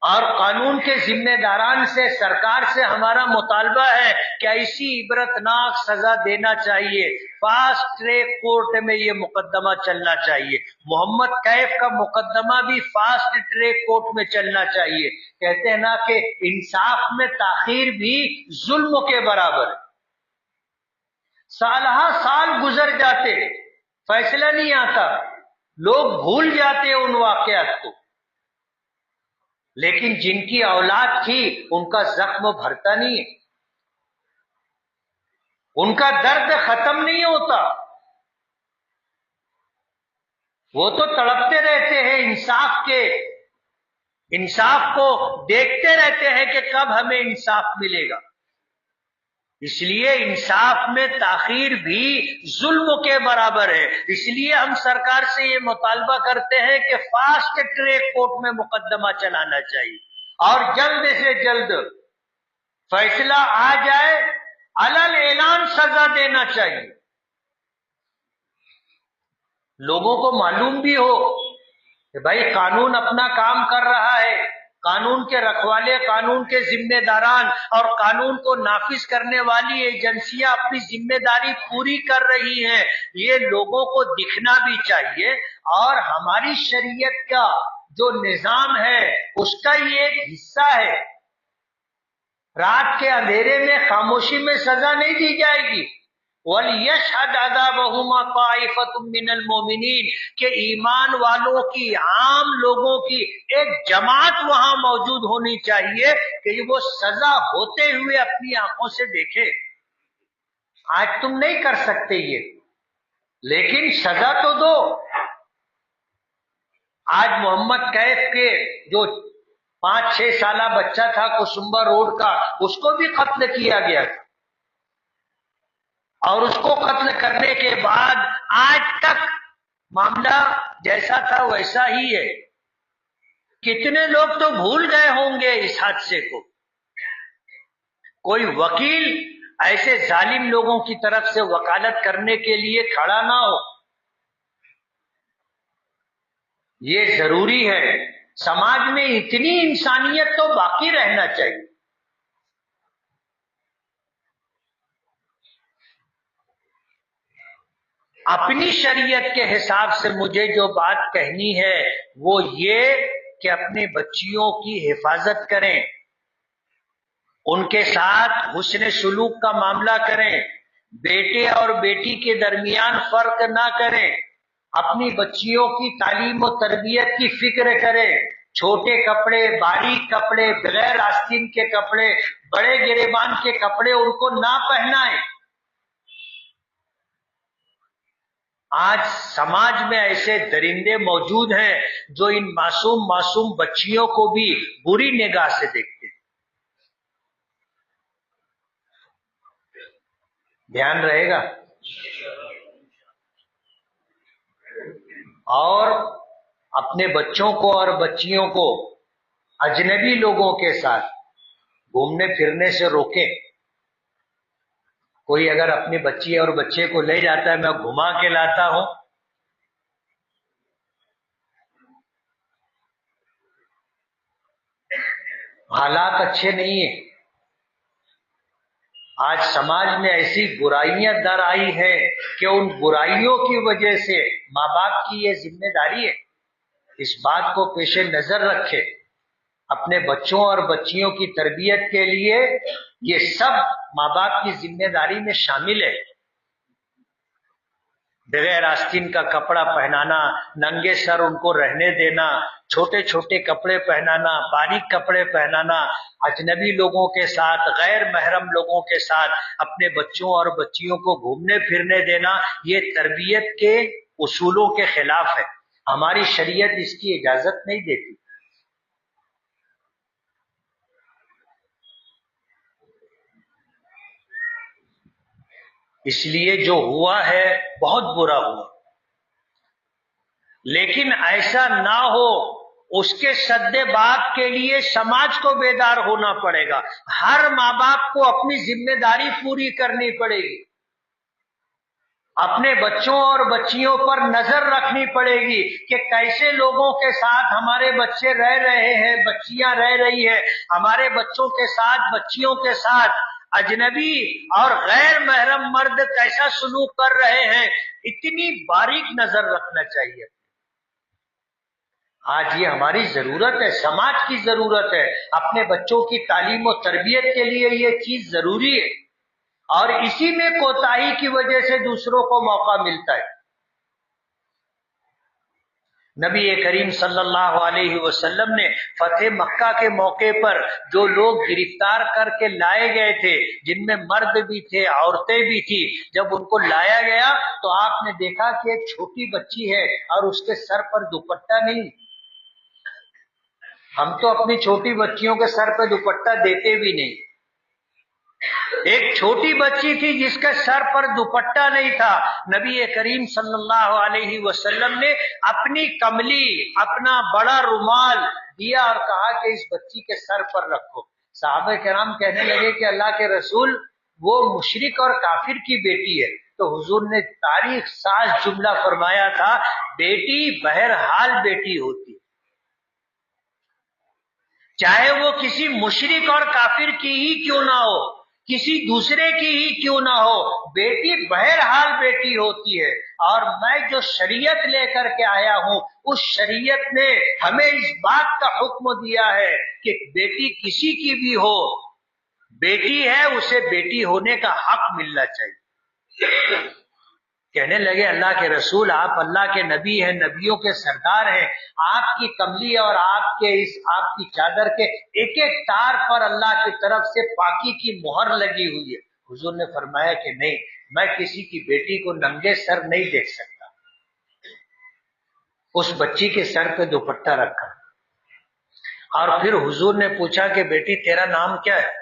اور قانون کے ذمہ داران سے، سرکار سے ہمارا مطالبہ ہے کہ ایسی عبرتناک سزا دینا چاہیے. فاسٹ ٹریک کورٹ میں یہ مقدمہ چلنا چاہیے. محمد کیف کا مقدمہ بھی فاسٹ ٹریک کورٹ میں چلنا چاہیے. کہتے ہیں نا کہ انصاف میں تاخیر بھی ظلم کے برابر ہے. سالہ سال گزر جاتے، فیصلہ نہیں آتا، لوگ بھول جاتے ان واقعات کو، لیکن جن کی اولاد تھی ان کا زخم بھرتا نہیں ہے، ان کا درد ختم نہیں ہوتا. وہ تو تڑپتے رہتے ہیں انصاف کو دیکھتے رہتے ہیں کہ کب ہمیں انصاف ملے گا. اس لیے انصاف میں تاخیر بھی ظلم کے برابر ہے. اس لیے ہم سرکار سے یہ مطالبہ کرتے ہیں کہ فاسٹ ٹریک کورٹ میں مقدمہ چلانا چاہیے اور جلد سے جلد فیصلہ آ جائے، علل اعلان سزا دینا چاہیے. لوگوں کو معلوم بھی ہو کہ بھائی قانون اپنا کام کر رہا ہے، قانون کے رکھوالے، قانون کے ذمہ داران اور قانون کو نافذ کرنے والی ایجنسیاں اپنی ذمہ داری پوری کر رہی ہیں. یہ لوگوں کو دکھنا بھی چاہیے اور ہماری شریعت کا جو نظام ہے اس کا یہ ایک حصہ ہے. رات کے اندھیرے میں خاموشی میں سزا نہیں دی جائے گی. وَلْيَشْهَدْ عَذَابَهُمَا طَائِفَةٌ مِّنَ الْمُؤْمِنِينَ کہ ایمان والوں کی، عام لوگوں کی ایک جماعت وہاں موجود ہونی چاہیے کہ وہ سزا ہوتے ہوئے اپنی آنکھوں سے دیکھے. آج تم نہیں کر سکتے یہ، لیکن سزا تو دو. آج محمد کیف کے جو 5-6 سالہ بچہ تھا کسمبا روڈ کا، اس کو بھی قتل کیا گیا تھا اور اس کو قتل کرنے کے بعد آج تک معاملہ جیسا تھا ویسا ہی ہے. کتنے لوگ تو بھول گئے ہوں گے اس حادثے کو. کوئی وکیل ایسے ظالم لوگوں کی طرف سے وکالت کرنے کے لیے کھڑا نہ ہو. یہ ضروری ہے. سماج میں اتنی انسانیت تو باقی رہنا چاہیے. اپنی شریعت کے حساب سے مجھے جو بات کہنی ہے وہ یہ کہ اپنے بچیوں کی حفاظت کریں، ان کے ساتھ حسن سلوک کا معاملہ کریں، بیٹے اور بیٹی کے درمیان فرق نہ کریں، اپنی بچیوں کی تعلیم و تربیت کی فکر کریں. چھوٹے کپڑے، باریک کپڑے، بغیر آستین کے کپڑے، بڑے گریبان کے کپڑے ان کو نہ پہنائیں. آج سماج میں ایسے درندے موجود ہیں جو ان معصوم بچیوں کو بھی بری نگاہ سے دیکھتے ہیں. دھیان رہے گا. اور اپنے بچوں کو اور بچیوں کو اجنبی لوگوں کے ساتھ گھومنے پھرنے سے روکیں. کوئی اگر اپنی بچی اور بچے کو لے جاتا ہے، میں گھما کے لاتا ہوں، حالات اچھے نہیں ہیں. آج سماج میں ایسی برائیاں در آئی ہیں کہ ان برائیوں کی وجہ سے ماں باپ کی یہ ذمہ داری ہے. اس بات کو پیش نظر رکھے، اپنے بچوں اور بچیوں کی تربیت کے لیے یہ سب ماں باپ کی ذمہ داری میں شامل ہے۔ بغیر آستین کا کپڑا پہنانا، ننگے سر ان کو رہنے دینا، چھوٹے چھوٹے کپڑے پہنانا، باریک کپڑے پہنانا، اجنبی لوگوں کے ساتھ، غیر محرم لوگوں کے ساتھ اپنے بچوں اور بچیوں کو گھومنے پھرنے دینا، یہ تربیت کے اصولوں کے خلاف ہے۔ ہماری شریعت اس کی اجازت نہیں دیتی۔ اس لیے جو ہوا ہے بہت برا ہوا، لیکن ایسا نہ ہو، اس کے سد باپ کے لیے سماج کو بیدار ہونا پڑے گا۔ ہر ماں باپ کو اپنی ذمہ داری پوری کرنی پڑے گی، اپنے بچوں اور بچیوں پر نظر رکھنی پڑے گی کہ کیسے لوگوں کے ساتھ ہمارے بچے رہ رہے ہیں، بچیاں رہ رہی ہیں، ہمارے بچوں کے ساتھ، بچیوں کے ساتھ اجنبی اور غیر محرم مرد کیسا سلوک کر رہے ہیں، اتنی باریک نظر رکھنا چاہیے۔ آج یہ ہماری ضرورت ہے، سماج کی ضرورت ہے، اپنے بچوں کی تعلیم و تربیت کے لیے یہ چیز ضروری ہے، اور اسی میں کوتاہی کی وجہ سے دوسروں کو موقع ملتا ہے۔ نبی کریم صلی اللہ علیہ وسلم نے فتح مکہ کے موقع پر جو لوگ گرفتار کر کے لائے گئے تھے، جن میں مرد بھی تھے، عورتیں بھی تھی، جب ان کو لایا گیا تو آپ نے دیکھا کہ ایک چھوٹی بچی ہے اور اس کے سر پر دوپٹہ نہیں۔ ہم تو اپنی چھوٹی بچیوں کے سر پہ دوپٹہ دیتے بھی نہیں۔ ایک چھوٹی بچی تھی جس کے سر پر دوپٹہ نہیں تھا، نبی کریم صلی اللہ علیہ وسلم نے اپنی کملی، اپنا بڑا رومال دیا اور کہا کہ اس بچی کے سر پر رکھو۔ صحابہ کرام کہنے لگے کہ اللہ کے رسول، وہ مشرک اور کافر کی بیٹی ہے۔ تو حضور نے تاریخ ساز جملہ فرمایا تھا، بیٹی بہرحال بیٹی ہوتی، چاہے وہ کسی مشرک اور کافر کی ہی کیوں نہ ہو، کسی دوسرے کی ہی کیوں نہ ہو، بیٹی بہرحال بیٹی ہوتی ہے۔ اور میں جو شریعت لے کر کے آیا ہوں، اس شریعت نے ہمیں اس بات کا حکم دیا ہے کہ بیٹی کسی کی بھی ہو، بیٹی ہے، اسے بیٹی ہونے کا حق ملنا چاہیے۔ کہنے لگے اللہ کے رسول، آپ اللہ کے نبی ہیں، نبیوں کے سردار ہیں، آپ کی کملی اور آپ کی چادر کے ایک ایک تار پر اللہ کی طرف سے پاکی کی مہر لگی ہوئی ہے۔ حضور نے فرمایا کہ نہیں، میں کسی کی بیٹی کو ننگے سر نہیں دیکھ سکتا۔ اس بچی کے سر پہ دوپٹہ رکھا، اور پھر حضور نے پوچھا کہ بیٹی تیرا نام کیا ہے؟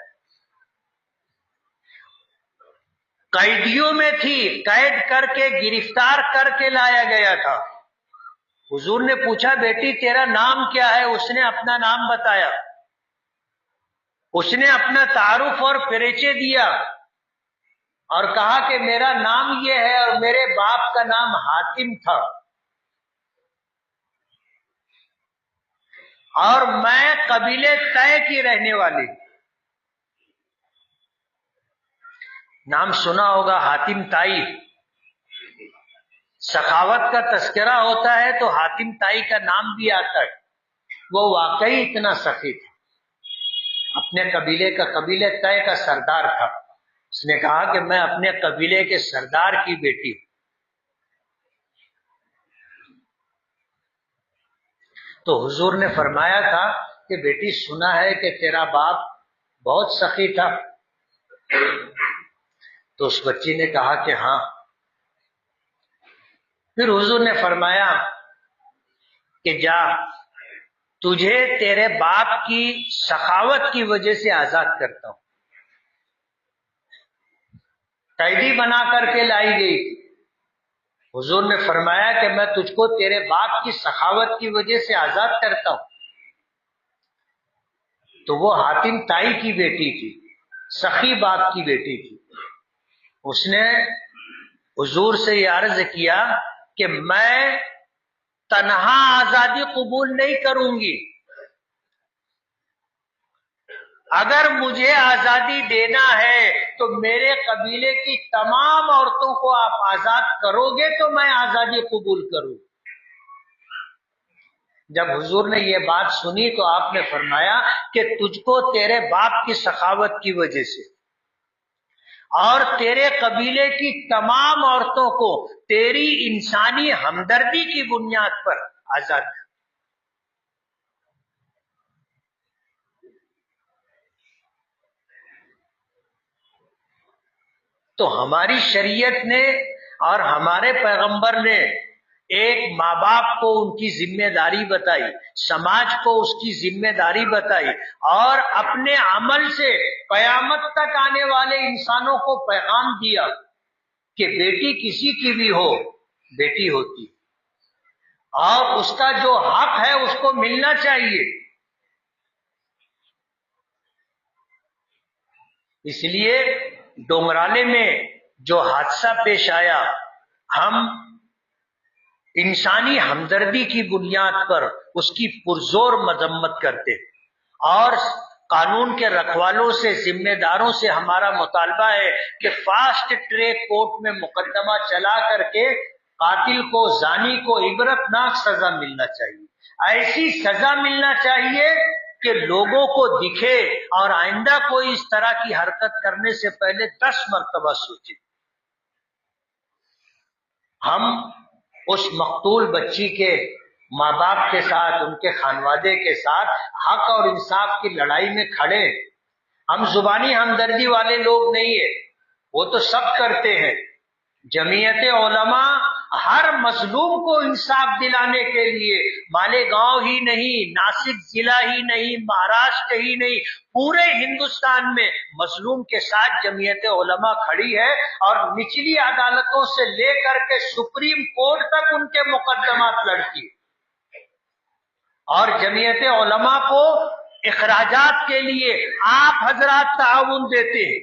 قیدیوں میں تھی، قید کر کے گرفتار کر کے لایا گیا تھا۔ حضور نے پوچھا بیٹی تیرا نام کیا ہے؟ اس نے اپنا نام بتایا، اس نے اپنا تعارف اور پریچے دیا اور کہا کہ میرا نام یہ ہے اور میرے باپ کا نام حاتم تھا، اور میں قبیلے طے کی رہنے والی۔ نام سنا ہوگا حاتم طائی، سخاوت کا تذکرہ ہوتا ہے تو حاتم طائی کا نام بھی آتا ہے۔ وہ واقعی اتنا سخی تھا، اپنے قبیلے طے کا سردار تھا۔ اس نے کہا کہ میں اپنے قبیلے کے سردار کی بیٹی ہوں۔ تو حضور نے فرمایا تھا کہ بیٹی سنا ہے کہ تیرا باپ بہت سخی تھا۔ تو اس بچی نے کہا کہ ہاں۔ پھر حضور نے فرمایا کہ جا، تجھے تیرے باپ کی سخاوت کی وجہ سے آزاد کرتا ہوں۔ قیدی بنا کر کے لائی گئی تھی، حضور نے فرمایا کہ میں تجھ کو تیرے باپ کی سخاوت کی وجہ سے آزاد کرتا ہوں۔ تو وہ حاتم طائی کی بیٹی تھی، سخی باپ کی بیٹی تھی۔ اس نے حضور سے یہ عرض کیا کہ میں تنہا آزادی قبول نہیں کروں گی، اگر مجھے آزادی دینا ہے تو میرے قبیلے کی تمام عورتوں کو آپ آزاد کرو گے تو میں آزادی قبول کروں۔ جب حضور نے یہ بات سنی تو آپ نے فرمایا کہ تجھ کو تیرے باپ کی سخاوت کی وجہ سے اور تیرے قبیلے کی تمام عورتوں کو تیری انسانی ہمدردی کی بنیاد پر آزاد کر۔ تو ہماری شریعت نے اور ہمارے پیغمبر نے ایک ماں باپ کو ان کی ذمہ داری بتائی، سماج کو اس کی ذمہ داری بتائی، اور اپنے عمل سے قیامت تک آنے والے انسانوں کو پیغام دیا کہ بیٹی کسی کی بھی ہو، بیٹی ہوتی، اور اس کا جو حق ہے اس کو ملنا چاہیے۔ اس لیے ڈونگرالے میں جو حادثہ پیش آیا، ہم انسانی ہمدردی کی بنیاد پر اس کی پرزور مذمت کرتے، اور قانون کے رکھوالوں سے، ذمہ داروں سے ہمارا مطالبہ ہے کہ فاسٹ ٹریک کورٹ میں مقدمہ چلا کر کے قاتل کو، زانی کو عبرتناک سزا ملنا چاہیے۔ ایسی سزا ملنا چاہیے کہ لوگوں کو دکھے اور آئندہ کوئی اس طرح کی حرکت کرنے سے پہلے 10 مرتبہ سوچے۔ ہم اس مقتول بچی کے ماں باپ کے ساتھ، ان کے خانوادے کے ساتھ حق اور انصاف کی لڑائی میں کھڑے۔ ہم زبانی ہمدردی والے لوگ نہیں ہیں، وہ تو سب کرتے ہیں۔ جمعیت علماء ہر مظلوم کو انصاف دلانے کے لیے مالیگاؤں ہی نہیں، ناسک ضلع ہی نہیں، مہاراشٹر ہی نہیں، پورے ہندوستان میں مظلوم کے ساتھ جمعیت علماء کھڑی ہے، اور نچلی عدالتوں سے لے کر کے سپریم کورٹ تک ان کے مقدمات لڑتی ہے۔ اور جمعیت علماء کو اخراجات کے لیے آپ حضرات تعاون دیتے ہیں۔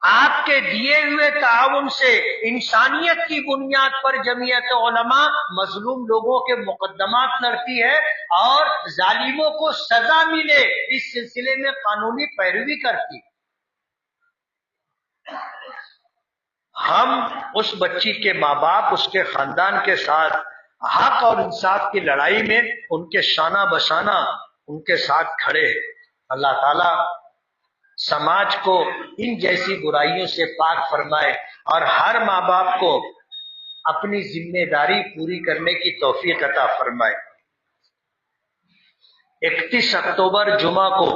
آپ کے دیے ہوئے تعاون سے انسانیت کی بنیاد پر جمعیت علماء مظلوم لوگوں کے مقدمات لڑتی ہے، اور ظالموں کو سزا ملے اس سلسلے میں قانونی پیروی کرتی۔ ہم اس بچی کے ماں باپ، اس کے خاندان کے ساتھ حق اور انصاف کی لڑائی میں ان کے شانہ بشانہ ان کے ساتھ کھڑے ہیں۔ اللہ تعالیٰ سماج کو ان جیسی برائیوں سے پاک فرمائے، اور ہر ماں باپ کو اپنی ذمہ داری پوری کرنے کی توفیق عطا فرمائے۔ 31 اکتوبر جمعہ کو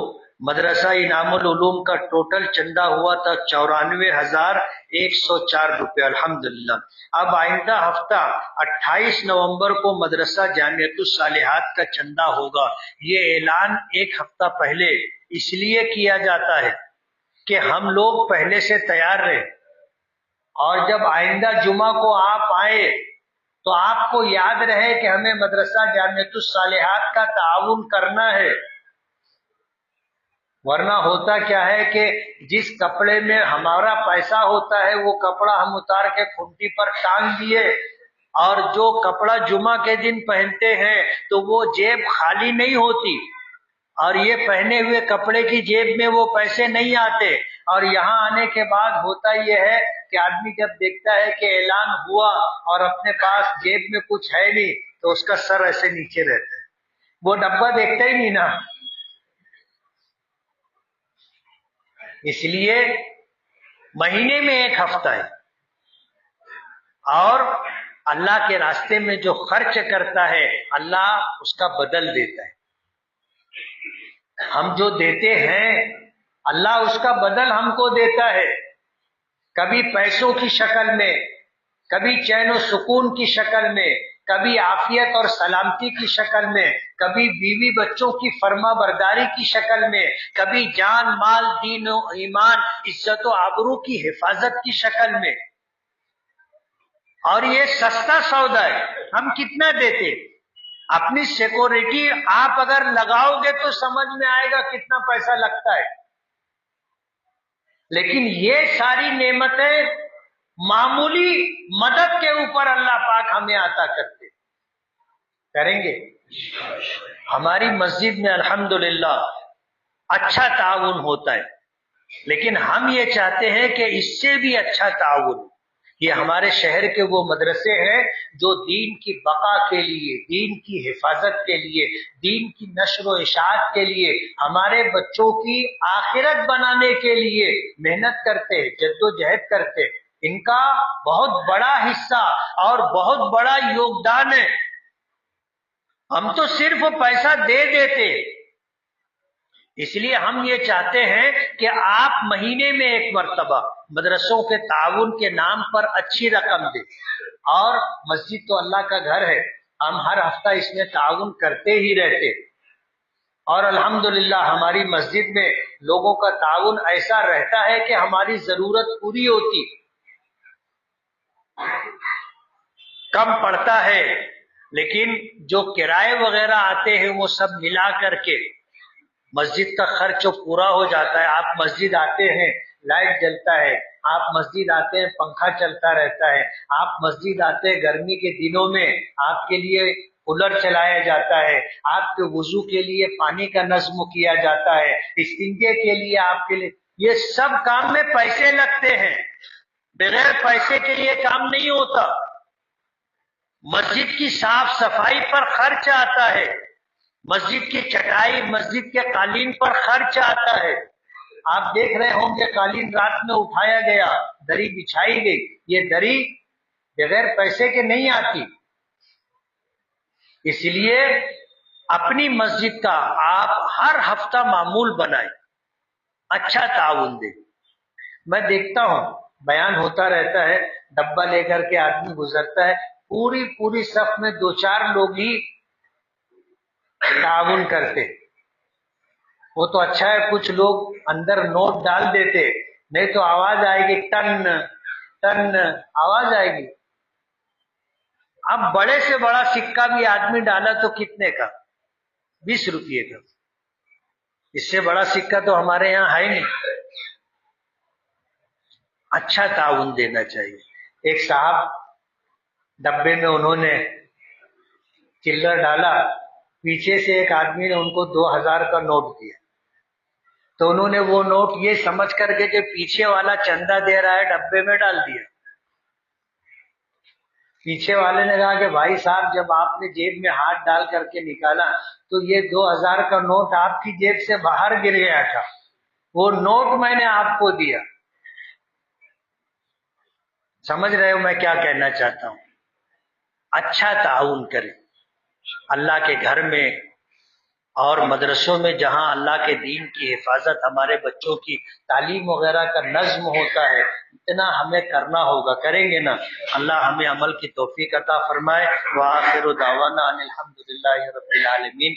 مدرسہ انعام العلوم کا ٹوٹل چندہ ہوا تھا 94,104 روپے، الحمدللہ۔ اب آئندہ ہفتہ 28 نومبر کو مدرسہ جامعۃ الصالحات کا چندہ ہوگا۔ یہ اعلان ایک ہفتہ پہلے اس لیے کیا جاتا ہے کہ ہم لوگ پہلے سے تیار رہیں، اور جب آئندہ جمعہ کو آپ آئے تو آپ کو یاد رہے کہ ہمیں مدرسہ جامعۃ الصالحات کا تعاون کرنا ہے۔ ورنہ ہوتا کیا ہے کہ جس کپڑے میں ہمارا پیسہ ہوتا ہے وہ کپڑا ہم اتار کے کھنٹی پر ٹانگ دیے، اور جو کپڑا جمعہ کے دن پہنتے ہیں تو وہ جیب خالی نہیں ہوتی، اور یہ پہنے ہوئے کپڑے کی جیب میں وہ پیسے نہیں آتے، اور یہاں آنے کے بعد ہوتا یہ ہے کہ آدمی جب دیکھتا ہے کہ اعلان ہوا اور اپنے پاس جیب میں کچھ ہے نہیں تو اس کا سر ایسے نیچے رہتا ہے، وہ ڈبہ دیکھتا ہی نہیں نا۔ اس لیے مہینے میں ایک ہفتہ ہے، اور اللہ کے راستے میں جو خرچ کرتا ہے اللہ اس کا بدل دیتا ہے۔ ہم جو دیتے ہیں اللہ اس کا بدل ہم کو دیتا ہے، کبھی پیسوں کی شکل میں، کبھی چین و سکون کی شکل میں، کبھی عافیت اور سلامتی کی شکل میں، کبھی بیوی بچوں کی فرما برداری کی شکل میں، کبھی جان مال دین و ایمان عزت و آبرو کی حفاظت کی شکل میں۔ اور یہ سستا سودا ہے، ہم کتنا دیتے؟ اپنی سیکورٹی آپ اگر لگاؤ گے تو سمجھ میں آئے گا کتنا پیسہ لگتا ہے، لیکن یہ ساری نعمتیں معمولی مدد کے اوپر اللہ پاک ہمیں عطا کرتے کریں گے۔ ہماری مسجد میں الحمدللہ اچھا تعاون ہوتا ہے، لیکن ہم یہ چاہتے ہیں کہ اس سے بھی اچھا تعاون، یہ ہمارے شہر کے وہ مدرسے ہیں جو دین کی بقا کے لیے، دین کی حفاظت کے لیے، دین کی نشر و اشاعت کے لیے، ہمارے بچوں کی آخرت بنانے کے لیے محنت کرتے، جد و جہد کرتے۔ ان کا بہت بڑا حصہ اور بہت بڑا یوگدان ہے۔ ہم تو صرف پیسہ دے دیتے، اس لیے ہم یہ چاہتے ہیں کہ آپ مہینے میں ایک مرتبہ مدرسوں کے تعاون کے نام پر اچھی رقم دیں، اور مسجد تو اللہ کا گھر ہے، ہم ہر ہفتہ اس میں تعاون کرتے ہی رہتے، اور الحمدللہ ہماری مسجد میں لوگوں کا تعاون ایسا رہتا ہے کہ ہماری ضرورت پوری ہوتی، کم پڑتا ہے، لیکن جو کرائے وغیرہ آتے ہیں وہ سب ملا کر کے مسجد کا خرچ پورا ہو جاتا ہے۔ آپ مسجد آتے ہیں، لائٹ جلتا ہے، آپ مسجد آتے ہیں، پنکھا چلتا رہتا ہے، آپ مسجد آتے ہیں، گرمی کے دنوں میں آپ کے لیے کولر چلایا جاتا ہے، آپ کے وضو کے لیے پانی کا نظم کیا جاتا ہے، استنجے کے لیے آپ کے لیے، یہ سب کام میں پیسے لگتے ہیں، بغیر پیسے کے لیے کام نہیں ہوتا۔ مسجد کی صاف صفائی پر خرچ آتا ہے، مسجد کی چٹائی، مسجد کے قالین پر خرچ آتا ہے۔ آپ دیکھ رہے ہوں گے قالین رات میں اٹھایا گیا، دری بچھائی گئی، یہ دری بغیر پیسے کے نہیں آتی۔ اس لیے اپنی مسجد کا آپ ہر ہفتہ معمول بنائیں، اچھا تعاون دیں۔ میں دیکھتا ہوں بیان ہوتا رہتا ہے، ڈبہ لے کر کے آدمی گزرتا ہے، پوری صف میں 2-4 لوگ ہی تعاون کرتے، وہ تو اچھا ہے، کچھ لوگ اندر نوٹ ڈال دیتے، نہیں تو آواز آئے گی، ٹن ٹن آواز آئے گی۔ اب بڑے سے بڑا سکہ بھی آدمی ڈالا تو کتنے کا؟ 20 روپے کا، اس سے بڑا سکہ تو ہمارے یہاں ہے نہیں۔ اچھا تعاون دینا چاہیے۔ ایک صاحب ڈبے میں انہوں نے چلر ڈالا، پیچھے سے ایک آدمی نے ان کو 2000 کا نوٹ دیا، تو انہوں نے وہ نوٹ یہ سمجھ کر کے کہ پیچھے والا چندہ دے رہا ہے ڈبے میں ڈال دیا۔ پیچھے والے نے کہا کہ بھائی صاحب، جب آپ نے جیب میں ہاتھ ڈال کر کے نکالا تو یہ 2000 کا نوٹ آپ کی جیب سے باہر گر گیا تھا، وہ نوٹ میں نے آپ کو دیا۔ سمجھ رہے ہو میں کیا کہنا چاہتا ہوں؟ اچھا تعاون کریں اللہ کے گھر میں اور مدرسوں میں، جہاں اللہ کے دین کی حفاظت، ہمارے بچوں کی تعلیم وغیرہ کا نظم ہوتا ہے، اتنا ہمیں کرنا ہوگا، کریں گے نا؟ اللہ ہمیں عمل کی توفیق عطا فرمائے۔ وآخر دعوانا ان الحمدللہ رب العالمین۔